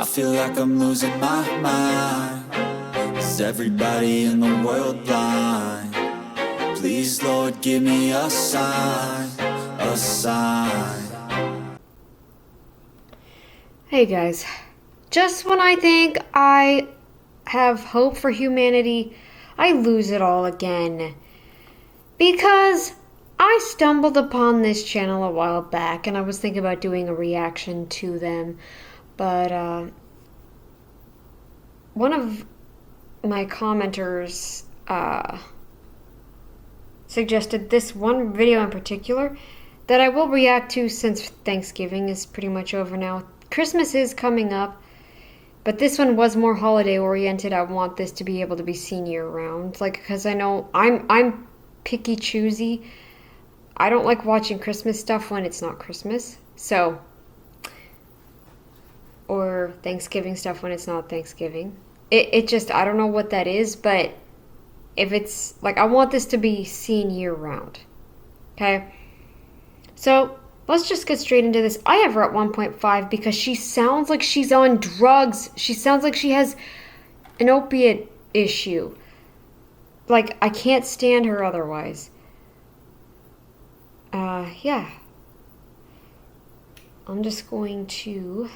I feel like I'm losing my mind. Is everybody in the world blind? Please, Lord, give me a sign, a sign. Hey guys, just when I think I have hope for humanity, I lose it all again. Because I stumbled upon this channel a while back and I was thinking about doing a reaction to them, but one of my commenters suggested this one video in particular that I will react to since Thanksgiving is pretty much over now. Christmas is coming up, but this one was more holiday oriented. I want this to be able to be seen year round, like, because I know I'm picky choosy. I don't like watching Christmas stuff when it's not Christmas, so, or Thanksgiving stuff when it's not Thanksgiving. It just, I don't know what that is, but if it's like, I want this to be seen year round. Okay, so let's just get straight into this. I have her at 1.5 because she sounds like she's on drugs. She sounds like she has an opiate issue. Like, I can't stand her otherwise. Yeah. I'm just going to...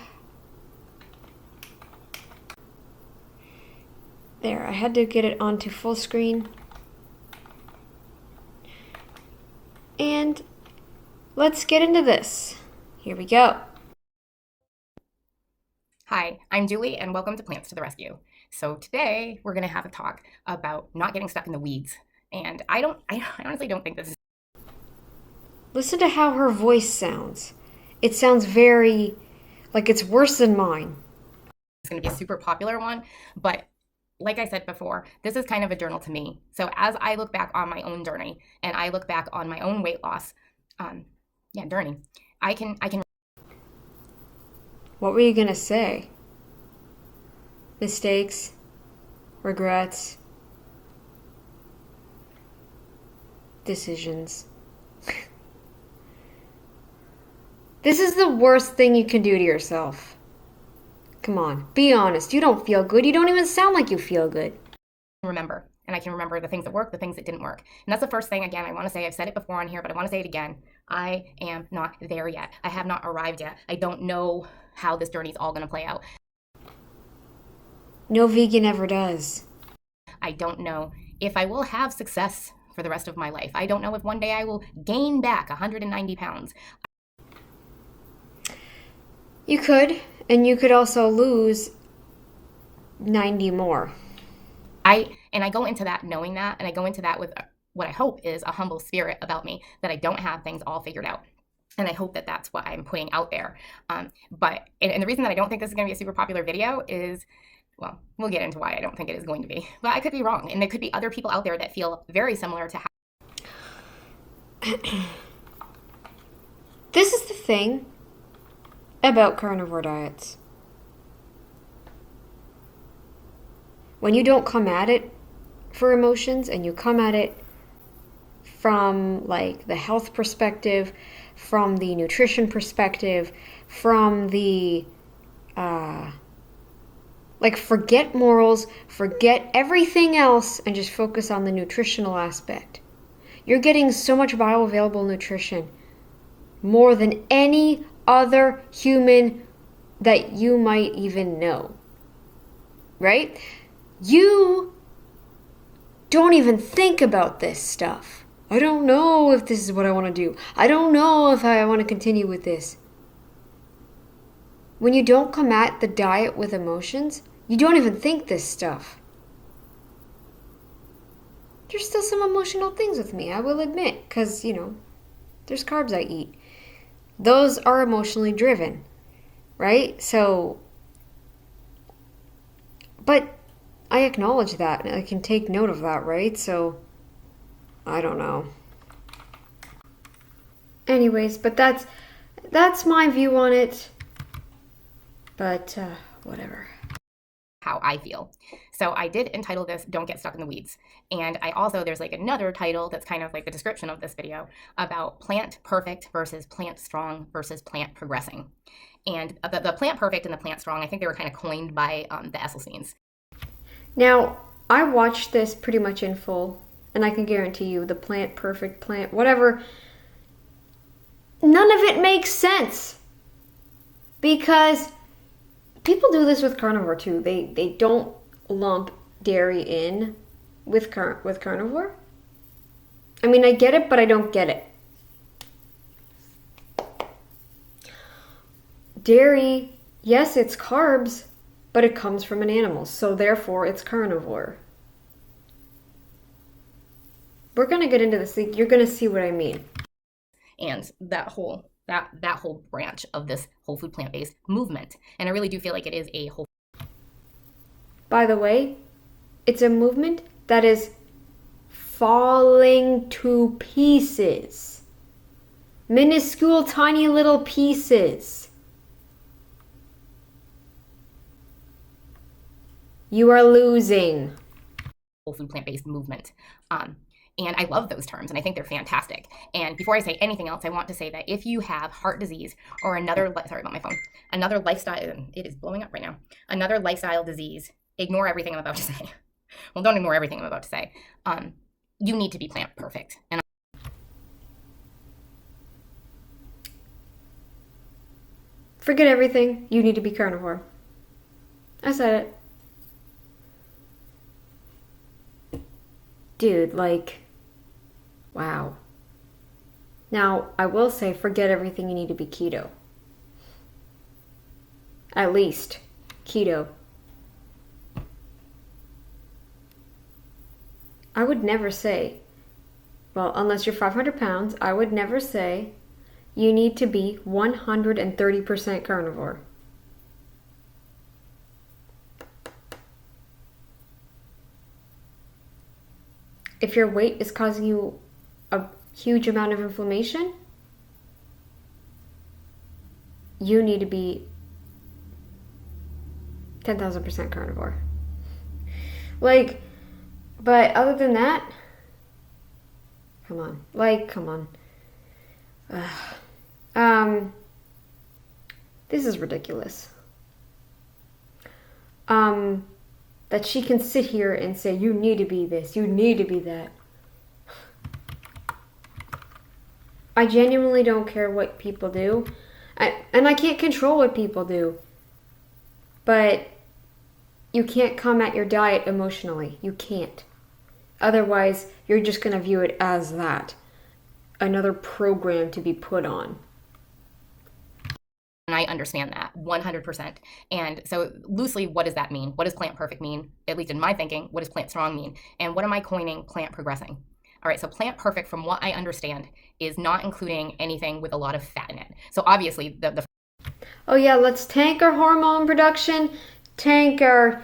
There, I had to get it onto full screen. And let's get into this. Here we go. Hi, I'm Julie, and welcome to Plants to the Rescue. So today we're going to have a talk about not getting stuck in the weeds. And I honestly don't think this is... Listen to how her voice sounds. It sounds very, like it's worse than mine. It's going to be a super popular one, but like I said before, this is kind of a journal to me. So as I look back on my own journey and I look back on my own weight loss, journey, I can. What were you gonna say? Mistakes? Regrets? Decisions? This is the worst thing you can do to yourself. Come on, be honest. You don't feel good. You don't even sound like you feel good. Remember, and I can remember the things that worked, the things that didn't work. And that's the first thing, again, I want to say. I've said it before on here, but I want to say it again. I am not there yet. I have not arrived yet. I don't know how this journey is all going to play out. No vegan ever does. I don't know if I will have success for the rest of my life. I don't know if one day I will gain back 190 pounds. You could, and you could also lose 90 more. I go into that knowing that, and I go into that with what I hope is a humble spirit about me, that I don't have things all figured out. And I hope that that's what I'm putting out there. But the reason that I don't think this is going to be a super popular video is, well, we'll get into why I don't think it is going to be. But I could be wrong, and there could be other people out there that feel very similar to how... This is the thing about carnivore diets. When you don't come at it for emotions and you come at it from like the health perspective, from the nutrition perspective, from the forget morals, forget everything else and just focus on the nutritional aspect. You're getting so much bioavailable nutrition, more than any other human that you might even know, right? You don't even think about this stuff. I don't know if this is what I want to do. I don't know if I want to continue with this. When you don't come at the diet with emotions, you don't even think this stuff. There's still some emotional things with me, I will admit, because, there's carbs I eat. Those are emotionally driven, right? So, but I acknowledge that, and I can take note of that, right? So, I don't know. Anyways, but that's my view on it. But, whatever. How I feel. So I did entitle this Don't Get Stuck in the Weeds. And I also, there's like another title that's kind of like the description of this video about plant perfect versus plant strong versus plant progressing. And the plant perfect and the plant strong, I think they were kind of coined by the Esselstyns. Now, I watched this pretty much in full, and I can guarantee you the plant perfect, plant whatever, none of it makes sense. Because people do this with carnivore too. They don't lump dairy in with carnivore. I mean, I get it, but I don't get it. Dairy, yes, it's carbs, but it comes from an animal, so therefore it's carnivore. We're gonna get into this. You're gonna see what I mean. And that whole branch of this whole food plant-based movement. And I really do feel like it is a whole. By the way, it's a movement that is falling to pieces. Minuscule, tiny little pieces. You are losing. Whole food plant-based movement. And I love those terms, and I think they're fantastic. And before I say anything else, I want to say that if you have heart disease or another lifestyle, it is blowing up right now, another lifestyle disease, ignore everything I'm about to say. Well, don't ignore everything I'm about to say. You need to be plant perfect. And forget everything. You need to be carnivore. I said it. Dude, like, wow. Now, I will say, forget everything, you need to be keto. At least, keto. I would never say, well, unless you're 500 pounds, I would never say you need to be 130% carnivore. If your weight is causing you a huge amount of inflammation, you need to be 10,000% carnivore. Like, but other than that, come on. This is ridiculous. That she can sit here and say, you need to be this, you need to be that. I genuinely don't care what people do. And I can't control what people do. But you can't come at your diet emotionally. You can't. Otherwise, you're just going to view it as that. Another program to be put on. And I understand that 100%. And so loosely, what does that mean? What does plant perfect mean? At least in my thinking, what does plant strong mean? And what am I coining plant progressing? All right, so plant perfect, from what I understand, is not including anything with a lot of fat in it. So obviously, oh yeah, let's tank our hormone production, tank our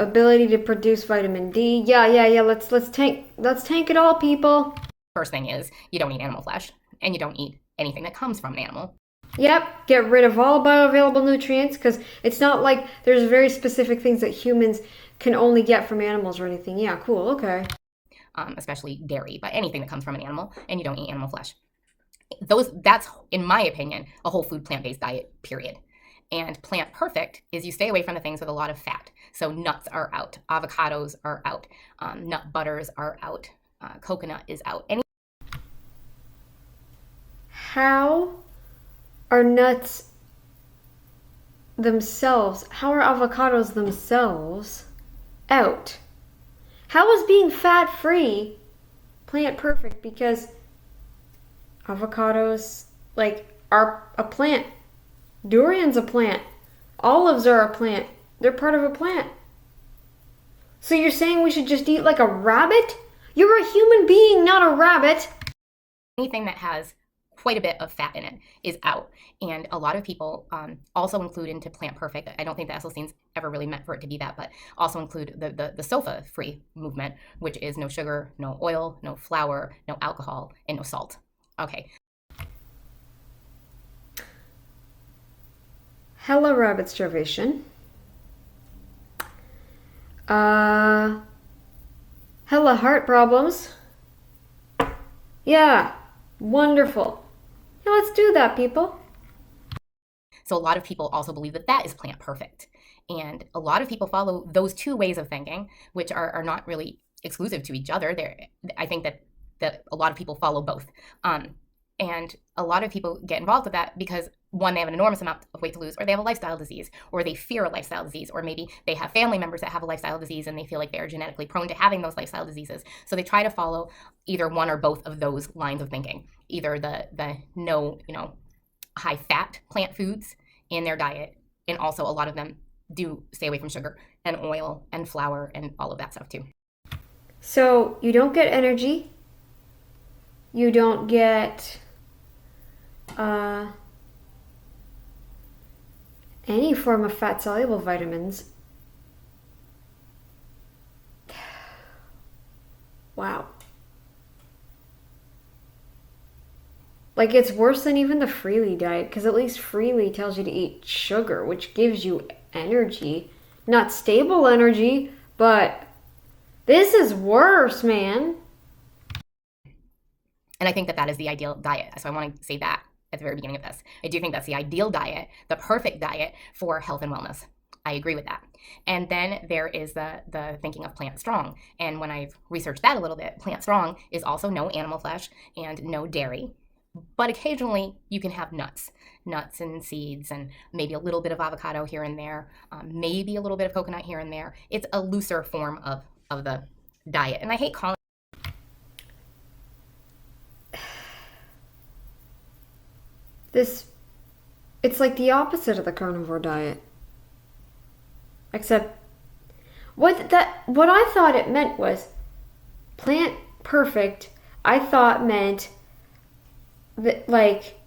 ability to produce vitamin D. Yeah. Let's tank it all, people. First thing is, you don't eat animal flesh, and you don't eat anything that comes from an animal. Yep, get rid of all bioavailable nutrients, because it's not like there's very specific things that humans can only get from animals or anything. Yeah, cool, okay. Especially dairy, but anything that comes from an animal, and you don't eat animal flesh. That's, in my opinion, a whole food plant-based diet, period. And plant perfect is you stay away from the things with a lot of fat. So nuts are out, avocados are out, nut butters are out, coconut is out. How are nuts themselves, how are avocados themselves out? How is being fat-free plant perfect? Because avocados, are a plant. Durian's a plant. Olives are a plant. They're part of a plant. So you're saying we should just eat like a rabbit? You're a human being, not a rabbit. Anything that has quite a bit of fat in it is out. And a lot of people also include into plant perfect, I don't think the Esselstyns ever really meant for it to be that, but also include the SOFA free movement, which is no sugar, no oil, no flour, no alcohol, and no salt. Okay. Hella rabbit starvation. Hella heart problems. Yeah, wonderful. Now let's do that, people. So a lot of people also believe that that is plant perfect. And a lot of people follow those two ways of thinking, which are not really exclusive to each other. I think that a lot of people follow both. And a lot of people get involved with that because, one, they have an enormous amount of weight to lose, or they have a lifestyle disease, or they fear a lifestyle disease, or maybe they have family members that have a lifestyle disease and they feel like they're genetically prone to having those lifestyle diseases. So they try to follow either one or both of those lines of thinking, either the no, high fat plant foods in their diet, and also a lot of them do stay away from sugar and oil and flour and all of that stuff too. So you don't get energy, you don't get any form of fat soluble vitamins. Wow. Like, it's worse than even the Freely diet, because at least Freely tells you to eat sugar, which gives you energy. Not stable energy, but this is worse, man. And I think that is the ideal diet. So I want to say that at the very beginning of this. I do think that's the ideal diet, the perfect diet for health and wellness. I agree with that. And then there is the thinking of Plant Strong. And when I've researched that a little bit, Plant Strong is also no animal flesh and no dairy. But occasionally you can have nuts and seeds, and maybe a little bit of avocado here and there, maybe a little bit of coconut here and there. It's a looser form of the diet. And I hate calling it's like the opposite of the carnivore diet. Except what I thought it meant was plant perfect. I thought meant that, like,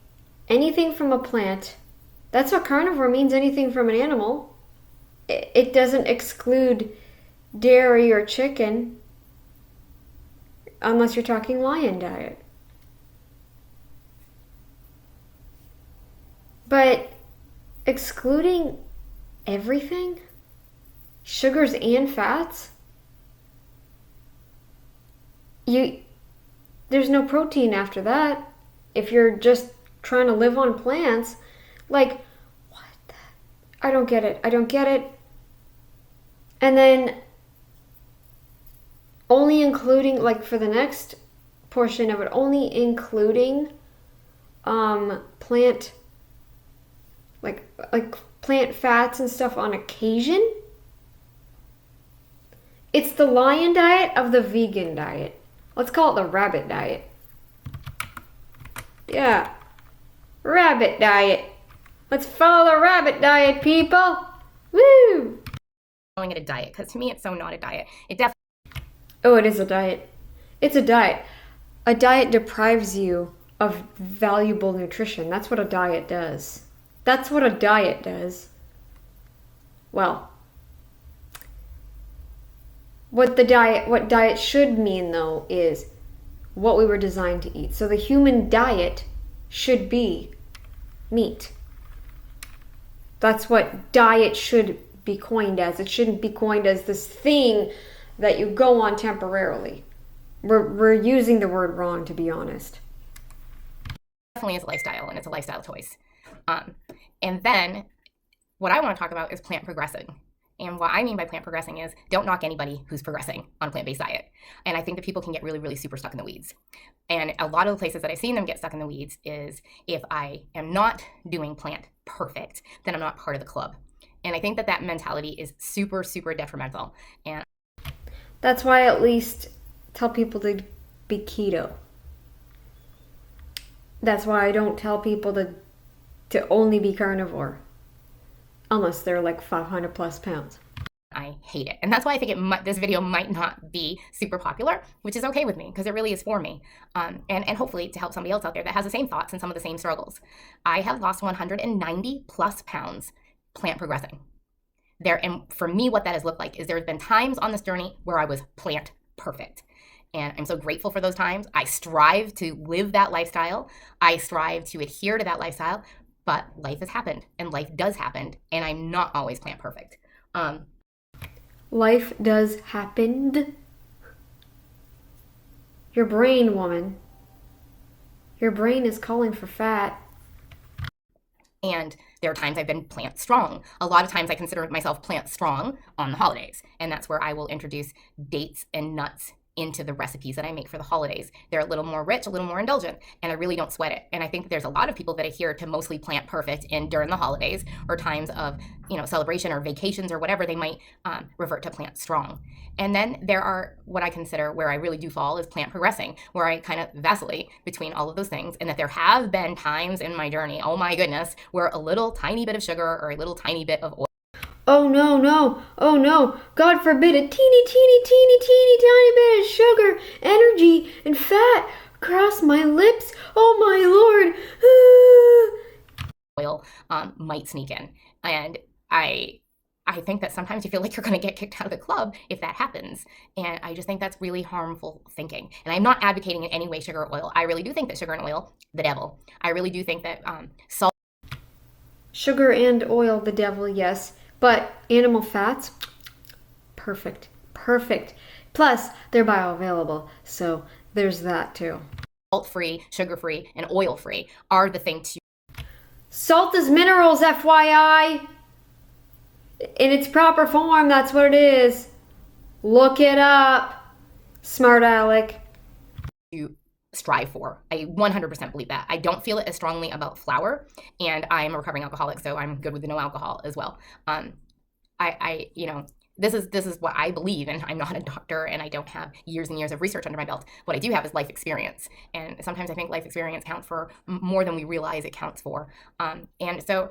anything from a plant. That's what carnivore means, anything from an animal. It doesn't exclude dairy or chicken unless you're talking lion diet. But excluding everything, sugars and fats, there's no protein after that. If you're just trying to live on plants, like, what the? I don't get it. And then only including, like, for the next portion of it, only including plant, like plant fats and stuff on occasion. It's the lion diet of the vegan diet. Let's call it the rabbit diet. Yeah, rabbit diet. Let's follow the rabbit diet, people. Woo! Calling it a diet, because to me it's so not a diet. Oh, it is a diet. It's a diet. A diet deprives you of valuable nutrition. That's what a diet does. Well, what diet should mean, though, is what we were designed to eat. So the human diet should be meat. That's what diet should be coined as. It shouldn't be coined as this thing that you go on temporarily. We're using the word wrong, to be honest. Definitely is a lifestyle, and it's a lifestyle choice. And then what I want to talk about is plant progressing. And what I mean by plant progressing is don't knock anybody who's progressing on a plant-based diet. And I think that people can get really, really super stuck in the weeds. And a lot of the places that I've seen them get stuck in the weeds is if I am not doing plant perfect, then I'm not part of the club. And I think that mentality is super, super detrimental. And that's why I at least tell people to be keto. That's why I don't tell people to only be carnivore. Unless they're like 500 plus pounds. I hate it. And that's why I think this video might not be super popular, which is okay with me because it really is for me. And hopefully to help somebody else out there that has the same thoughts and some of the same struggles. I have lost 190 plus pounds plant progressing. And for me, what that has looked like is there's been times on this journey where I was plant perfect. And I'm so grateful for those times. I strive to live that lifestyle. I strive to adhere to that lifestyle. But life has happened, and life does happen, and I'm not always plant perfect. Life does happen. Your brain, woman. Your brain is calling for fat. And there are times I've been plant strong. A lot of times I consider myself plant strong on the holidays. And that's where I will introduce dates and nuts into the recipes that I make for the holidays. They're a little more rich, a little more indulgent, and I really don't sweat it. And I think there's a lot of people that adhere to mostly plant perfect, and during the holidays or times of celebration or vacations or whatever, they might revert to plant strong. And then there are what I consider where I really do fall is plant progressing, where I kind of vacillate between all of those things. And that there have been times in my journey, oh my goodness, where a little tiny bit of sugar or a little tiny bit of oil. Oh no, no, oh no, God forbid, a teeny tiny bit of sugar, energy, and fat across my lips. Oh my Lord. Oil might sneak in. And I think that sometimes you feel like you're going to get kicked out of the club if that happens. And I just think that's really harmful thinking. And I'm not advocating in any way sugar or oil. I really do think that sugar and oil, the devil. I really do think that salt. Sugar and oil, the devil, yes. But animal fats, perfect. Plus, they're bioavailable, so there's that too. Salt-free, sugar-free, and oil-free are the thing to. Salt is minerals, FYI. In its proper form, that's what it is. Look it up. Smart Alec. To strive for. I 100% believe that. I don't feel it as strongly about flour, and I'm a recovering alcoholic, so I'm good with the no alcohol as well. This is what I believe, and I'm not a doctor, and I don't have years and years of research under my belt. What I do have is life experience, and sometimes I think life experience counts for more than we realize it counts for. And so,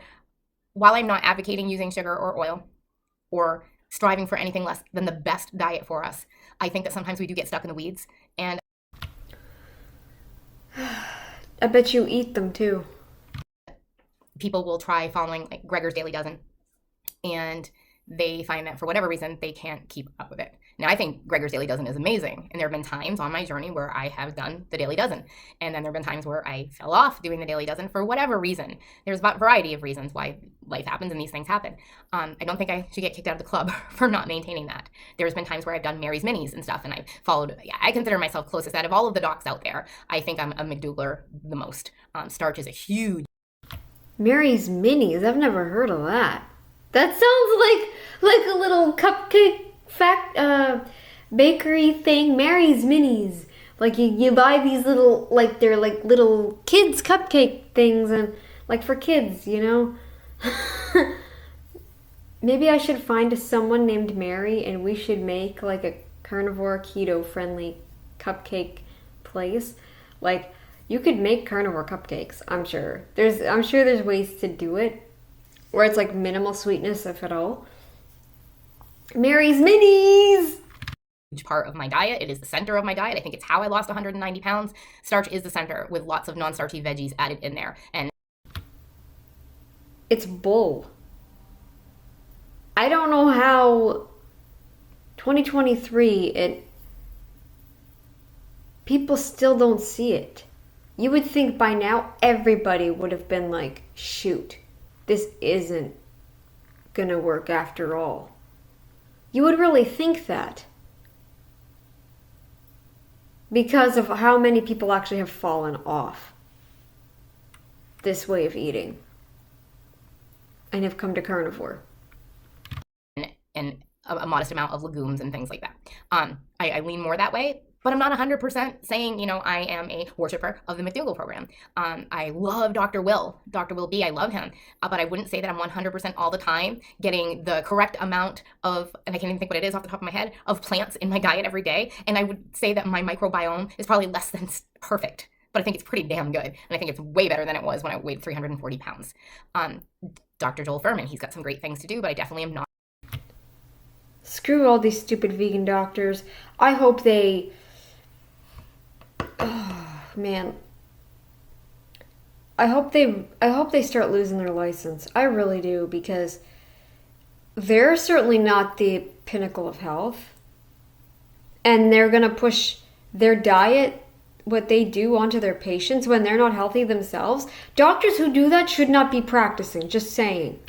while I'm not advocating using sugar or oil, or striving for anything less than the best diet for us, I think that sometimes we do get stuck in the weeds, and I bet you eat them too. People will try following like Gregor's Daily Dozen, and they find that for whatever reason, they can't keep up with it. Now, I think Gregor's Daily Dozen is amazing, and there have been times on my journey where I have done the Daily Dozen, and then there have been times where I fell off doing the Daily Dozen for whatever reason. There's a variety of reasons why life happens and these things happen. I don't think I should get kicked out of the club for not maintaining that. There's been times where I've done Mary's Minis and stuff, and I've followed. I consider myself closest out of all of the docs out there. I think I'm a McDougler the most. Starch is a huge. Mary's Minis. I've never heard of that. That sounds like a little cupcake bakery thing. Mary's Minis. Like you buy these little, like they're like little kids cupcake things, and like for kids, you know. Maybe I should find someone named Mary, and we should make like a carnivore keto friendly cupcake place. Like you could make carnivore cupcakes. I'm sure there's ways to do it where it's like minimal sweetness, if at all. Mary's Minis! Huge part of my diet. It is the center of my diet. I think it's how I lost 190 pounds. Starch is the center with lots of non-starchy veggies added in there. And it's bull. I don't know how 2023 people still don't see it. You would think by now everybody would have been like, shoot, this isn't gonna work after all. You would really think that. Because of how many people actually have fallen off this way of eating and have come to carnivore. And a modest amount of legumes and things like that. I lean more that way, but I'm not 100% saying, I am a worshiper of the McDougall program. I love Dr. Will B. I love him, but I wouldn't say that I'm 100% all the time getting the correct amount of, and I can't even think what it is off the top of my head, of plants in my diet every day. And I would say that my microbiome is probably less than perfect, but I think it's pretty damn good. And I think it's way better than it was when I weighed 340 pounds. Dr. Joel Furman, he's got some great things to do, but I definitely am not. Screw all these stupid vegan doctors. I hope they... Oh, man. I hope they start losing their license. I really do, because they're certainly not the pinnacle of health. And they're going to push their diet, what they do, onto their patients when they're not healthy themselves. Doctors who do that should not be practicing, just saying.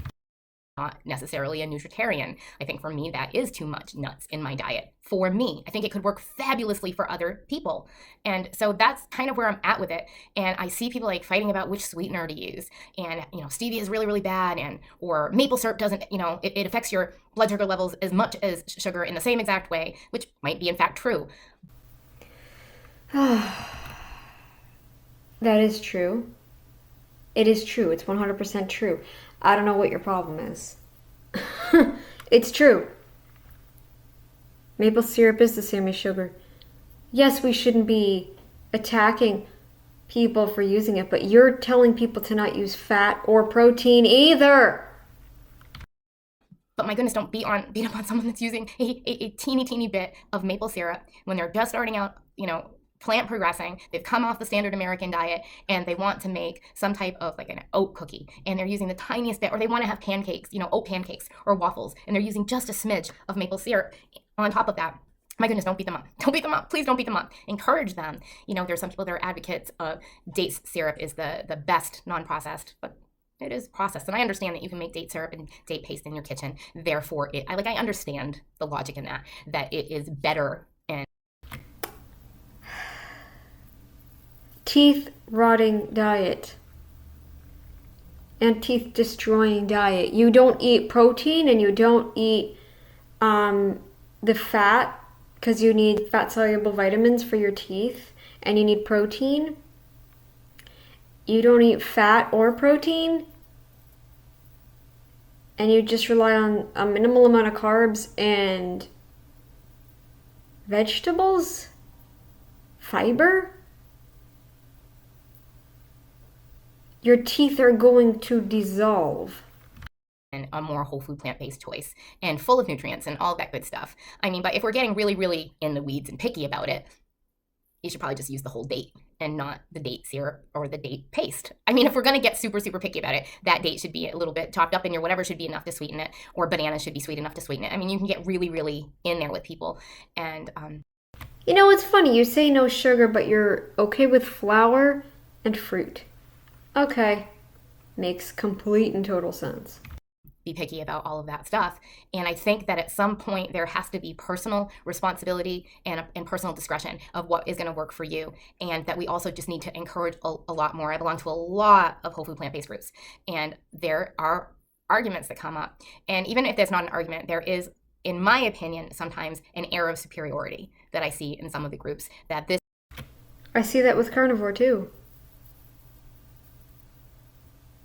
not necessarily a nutritarian. I think for me, that is too much nuts in my diet. For me, I think it could work fabulously for other people. And so that's kind of where I'm at with it. And I see people like fighting about which sweetener to use. And, stevia is really, really bad. Or maple syrup doesn't, it affects your blood sugar levels as much as sugar in the same exact way, which might be in fact true. That is true. It is true. It's 100% true. I don't know what your problem is. It's true. Maple syrup is the same as sugar. Yes, we shouldn't be attacking people for using it, but you're telling people to not use fat or protein either. But my goodness, don't beat up on someone that's using a teeny bit of maple syrup when they're just starting out, plant progressing. They've come off the standard American diet and they want to make some type of like an oat cookie, and they're using the tiniest bit, or they want to have pancakes, oat pancakes or waffles, and they're using just a smidge of maple syrup on top of that. My goodness, don't beat them up. Don't beat them up. Please don't beat them up. Encourage them. There's some people that are advocates of date syrup is the best non-processed, but it is processed. And I understand that you can make date syrup and date paste in your kitchen. Therefore, I understand the logic in that it is better. And teeth rotting diet and teeth destroying diet. You don't eat protein and you don't eat the fat because you need fat soluble vitamins for your teeth, and you need protein. You don't eat fat or protein, and you just rely on a minimal amount of carbs and vegetables, fiber. Your teeth are going to dissolve. And a more whole food plant-based choice and full of nutrients and all that good stuff. But if we're getting really, really in the weeds and picky about it, you should probably just use the whole date and not the date syrup or the date paste. If we're going to get super, super picky about it, that date should be a little bit chopped up, and your whatever should be enough to sweeten it, or banana should be sweet enough to sweeten it. You can get really, really in there with people. And it's funny, you say no sugar, but you're okay with flour and fruit. Okay. Makes complete and total sense. Be picky about all of that stuff. And I think that at some point there has to be personal responsibility and personal discretion of what is going to work for you. And that we also just need to encourage a lot more. I belong to a lot of whole food plant-based groups, and there are arguments that come up. And even if there's not an argument, there is, in my opinion, sometimes an air of superiority that I see in some of the groups. I see that with carnivore too.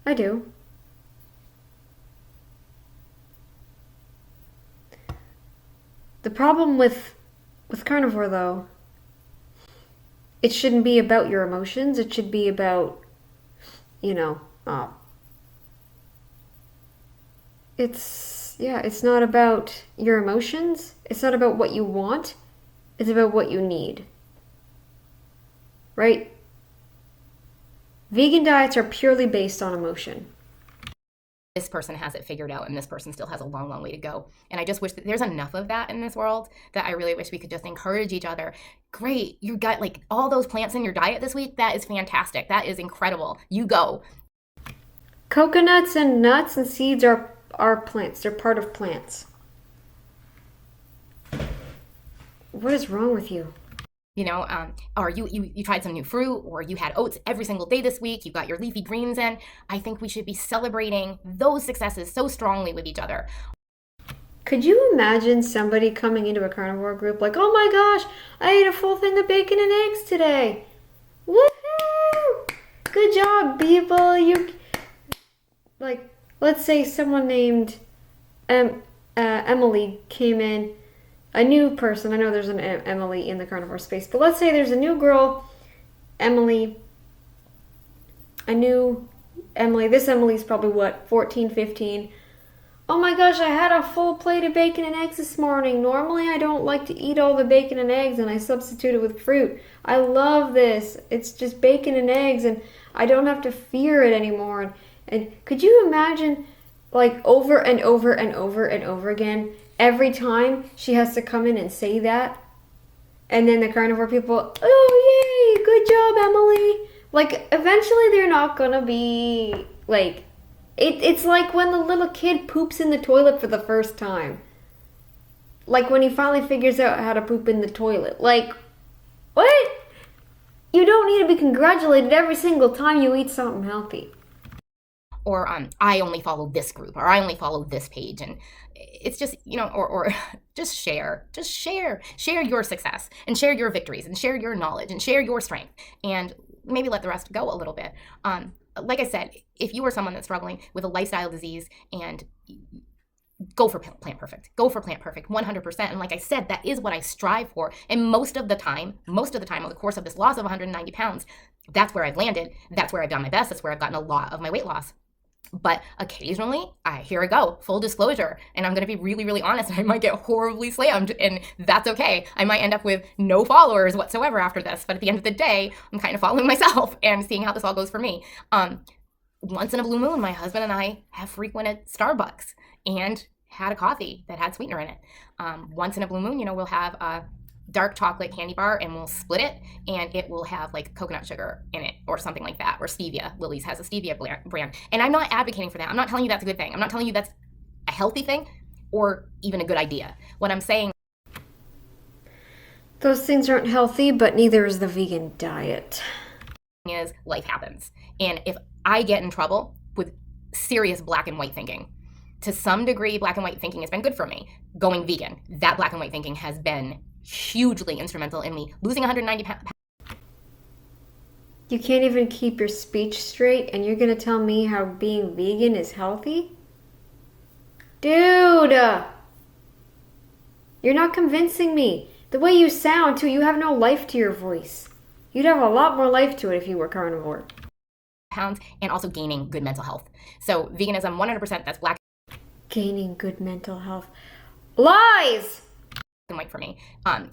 I do. The problem with carnivore, though, it shouldn't be about your emotions. It should be about, it's not about your emotions. It's not about what you want. It's about what you need. Right? Vegan diets are purely based on emotion. This person has it figured out and this person still has a long, long way to go. And I just wish that there's enough of that in this world that I really wish we could just encourage each other. Great, you got like all those plants in your diet this week. That is fantastic. That is incredible. You go. Coconuts and nuts and seeds are plants. They're part of plants. What is wrong with you? Or you tried some new fruit, or you had oats every single day this week, you got your leafy greens in. I think we should be celebrating those successes so strongly with each other. Could you imagine somebody coming into a carnivore group like, oh my gosh, I ate a full thing of bacon and eggs today. Woohoo! Good job, people. Let's say someone named Emily came in. A new person, I know there's an Emily in the carnivore space, but let's say there's a new girl, Emily, this Emily's probably 14, 15. Oh my gosh, I had a full plate of bacon and eggs this morning. Normally I don't like to eat all the bacon and eggs, and I substitute it with fruit. I love this. It's just bacon and eggs, and I don't have to fear it anymore. And could you imagine, over and over and over and over again, every time she has to come in and say that, and then the carnivore people, oh yay, good job, Emily. Eventually they're not gonna be It's like when the little kid poops in the toilet for the first time. Like when he finally figures out how to poop in the toilet. Like, what? You don't need to be congratulated every single time you eat something healthy. Or I only follow this group, or I only follow this page. And it's just, or just share your success, and share your victories, and share your knowledge, and share your strength, and maybe let the rest go a little bit. Like I said, if you are someone that's struggling with a lifestyle disease, and go for Plant Perfect. Go for Plant Perfect, 100%. And like I said, that is what I strive for. And most of the time, over the course of this loss of 190 pounds, that's where I've landed. That's where I've done my best. That's where I've gotten a lot of my weight loss. But occasionally, here I go, full disclosure, and I'm going to be really, really honest, I might get horribly slammed, and that's okay. I might end up with no followers whatsoever after this, but at the end of the day, I'm kind of following myself and seeing how this all goes for me. Once in a blue moon, my husband and I have frequented Starbucks and had a coffee that had sweetener in it. Once in a blue moon, we'll have a dark chocolate candy bar, and we'll split it, and it will have like coconut sugar in it or something like that, or stevia. Lily's has a stevia brand. And I'm not advocating for that. I'm not telling you that's a good thing. I'm not telling you that's a healthy thing or even a good idea. What I'm saying, those things aren't healthy, but neither is the vegan diet. Is life happens. And if I get in trouble with serious black and white thinking, to some degree, black and white thinking has been good for me. Going vegan, that black and white thinking has been hugely instrumental in me losing 190 pounds. You can't even keep your speech straight, and you're going to tell me how being vegan is healthy? Dude! You're not convincing me. The way you sound, too, you have no life to your voice. You'd have a lot more life to it if you were carnivore. Pounds, and also gaining good mental health. So veganism, 100%, that's black Gaining good mental health. Lies! and white for me.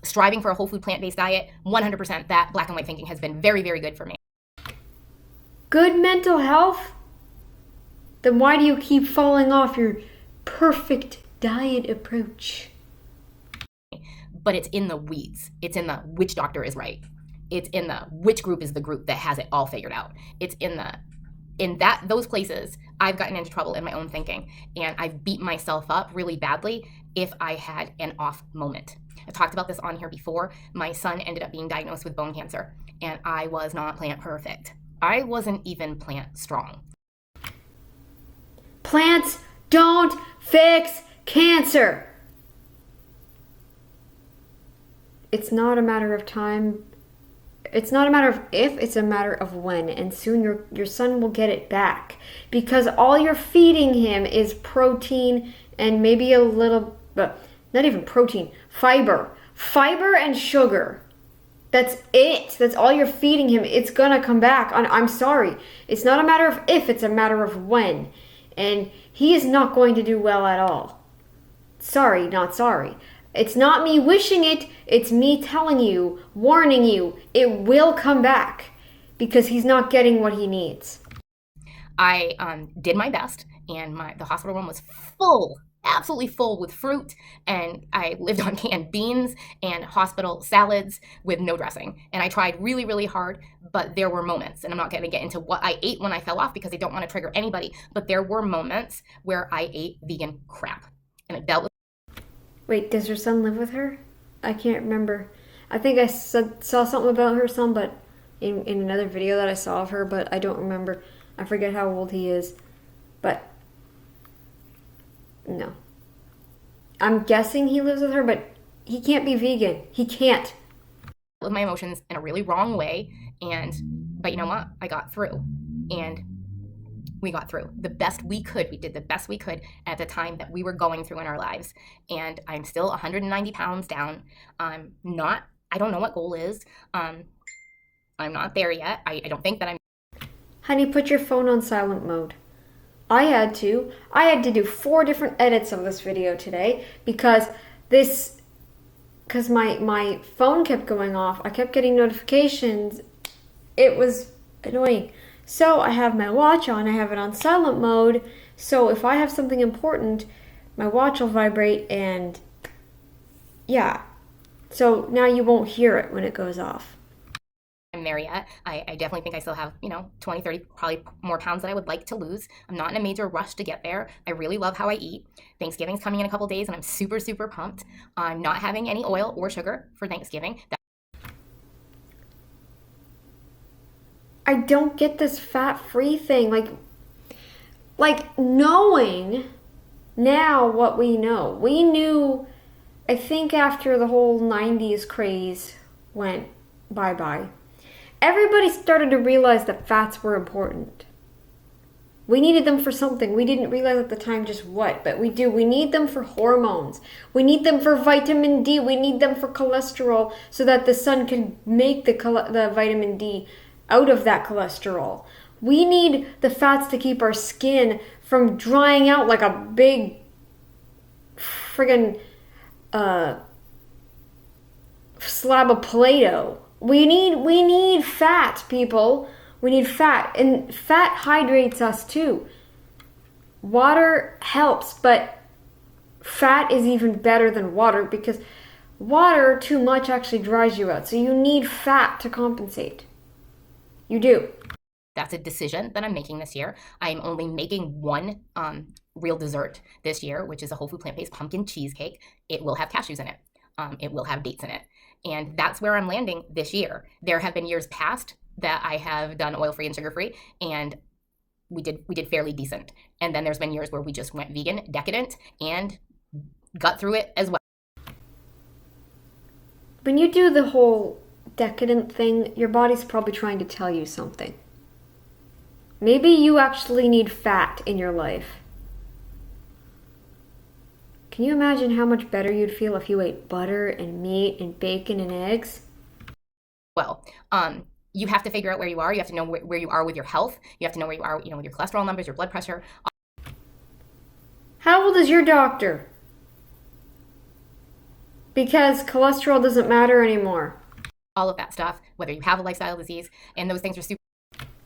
Striving for a whole food plant-based diet, 100%, that black and white thinking has been very, very good for me. Good mental health? Then why do you keep falling off your perfect diet approach? But it's in the weeds. It's in the which doctor is right. It's in the which group is the group that has it all figured out. It's in those places I've gotten into trouble in my own thinking, and I've beat myself up really badly if I had an off moment. I talked about this on here before. My son ended up being diagnosed with bone cancer, and I was not plant perfect. I wasn't even plant strong. Plants don't fix cancer. It's not a matter of time. It's not a matter of if, it's a matter of when. And soon your son will get it back. Because all you're feeding him is protein and maybe a little, but not even protein, fiber. Fiber and sugar. That's it. That's all you're feeding him. It's gonna come back. I'm sorry. It's not a matter of if, it's a matter of when. And he is not going to do well at all. Sorry, not sorry. It's not me wishing it, it's me telling you, warning you, it will come back because he's not getting what he needs. I did my best, and the hospital room was full, absolutely full with fruit, and I lived on canned beans and hospital salads with no dressing. And I tried really, really hard, but there were moments, and I'm not going to get into what I ate when I fell off because I don't want to trigger anybody, but there were moments where I ate vegan crap, and I dealt with. Wait, does her son live with her? I can't remember. I think I saw something about her son, but in another video that I saw of her, but I don't remember. I forget how old he is. But no. I'm guessing he lives with her, but he can't be vegan. He can't. With my emotions in a really wrong way, but you know what? I got through, and we got through the best we could. We did the best we could at the time that we were going through in our lives. And I'm still 190 pounds down. I don't know what goal is. I'm not there yet. I don't think that I'm. Honey, put your phone on silent mode. I had to do 4 different edits of this video today because my phone kept going off. I kept getting notifications. It was annoying. So I have my watch on, I have it on silent mode, so if I have something important, my watch will vibrate and yeah. So now you won't hear it when it goes off. there yet. I definitely think I still have, 20, 30, probably more pounds that I would like to lose. I'm not in a major rush to get there. I really love how I eat. Thanksgiving's coming in a couple days and I'm super, super pumped. I'm not having any oil or sugar for Thanksgiving. I don't get this fat-free thing. Like knowing now what we know. We knew, I think after the whole 90s craze went bye-bye, everybody started to realize that fats were important. We needed them for something. We didn't realize at the time just what, but we do. We need them for hormones. We need them for vitamin D. We need them for cholesterol so that the sun can make the vitamin D out of that cholesterol. We need the fats to keep our skin from drying out like a big friggin' slab of Play-Doh. We need fat, people. We need fat, and fat hydrates us too. Water helps, but fat is even better than water because water too much actually dries you out. So you need fat to compensate. You do. That's a decision that I'm making this year. I'm only making one real dessert this year, which is a whole food plant-based pumpkin cheesecake. It will have cashews in it. It will have dates in it. And that's where I'm landing this year. There have been years past that I have done oil-free and sugar-free, and we did fairly decent. And then there's been years where we just went vegan, decadent, and got through it as well. When you do the whole decadent thing, your body's probably trying to tell you something. Maybe you actually need fat in your life. Can you imagine how much better you'd feel if you ate butter and meat and bacon and eggs? Well, you have to figure out where you are. You have to know where you are with your health. You have to know where you are, with your cholesterol numbers, your blood pressure. How old is your doctor? Because cholesterol doesn't matter anymore. All of that stuff, whether you have a lifestyle disease, and those things are super.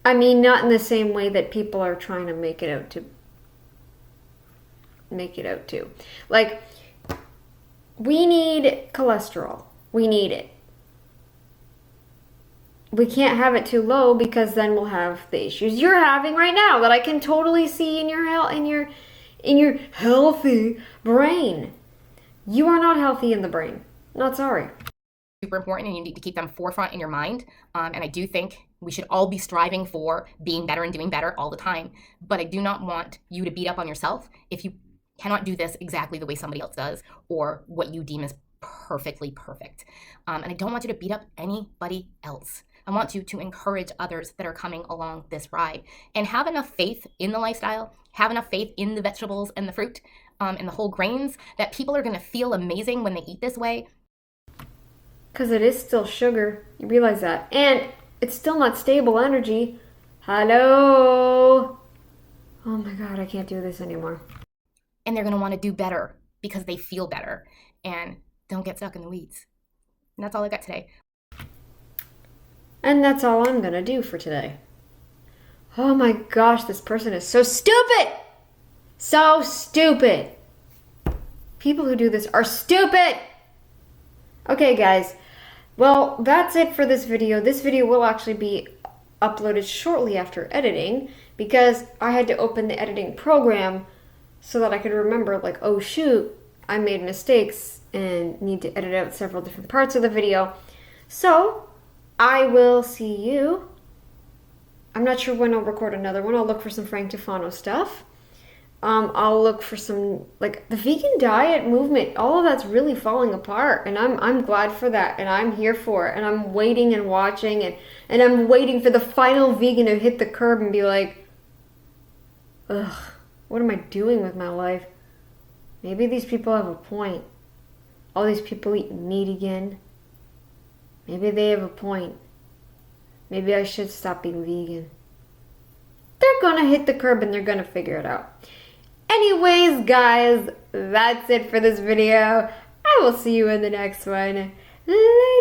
I mean, not in the same way that people are trying to make it out to. Like, we need cholesterol. We need it. We can't have it too low because then we'll have the issues you're having right now that I can totally see in your healthy brain. You are not healthy in the brain. Not sorry. Super important, and you need to keep them forefront in your mind. And I do think we should all be striving for being better and doing better all the time. But I do not want you to beat up on yourself if you cannot do this exactly the way somebody else does or what you deem as perfectly perfect. And I don't want you to beat up anybody else. I want you to encourage others that are coming along this ride and have enough faith in the lifestyle, have enough faith in the vegetables and the fruit and the whole grains that people are going to feel amazing when they eat this way. Because it is still sugar. You realize that. And it's still not stable energy. Hello? Oh my God, I can't do this anymore. And they're going to want to do better because they feel better. And don't get stuck in the weeds. And that's all I got today. And that's all I'm going to do for today. Oh my gosh, this person is so stupid! So stupid! People who do this are stupid! Okay, guys. Well, that's it for this video. This video will actually be uploaded shortly after editing because I had to open the editing program so that I could remember, like, oh shoot, I made mistakes and need to edit out several different parts of the video. So, I will see you. I'm not sure when I'll record another one. I'll look for some Frank Tufano stuff. I'll look for some, like, the vegan diet movement. All of that's really falling apart, and I'm glad for that, and I'm here for it, and I'm waiting and watching, and I'm waiting for the final vegan to hit the curb and be like, ugh, what am I doing with my life? Maybe these people have a point. All these people eat meat again. Maybe they have a point. Maybe I should stop being vegan. They're gonna hit the curb and they're gonna figure it out. Anyways, guys, that's it for this video. I will see you in the next one. Later.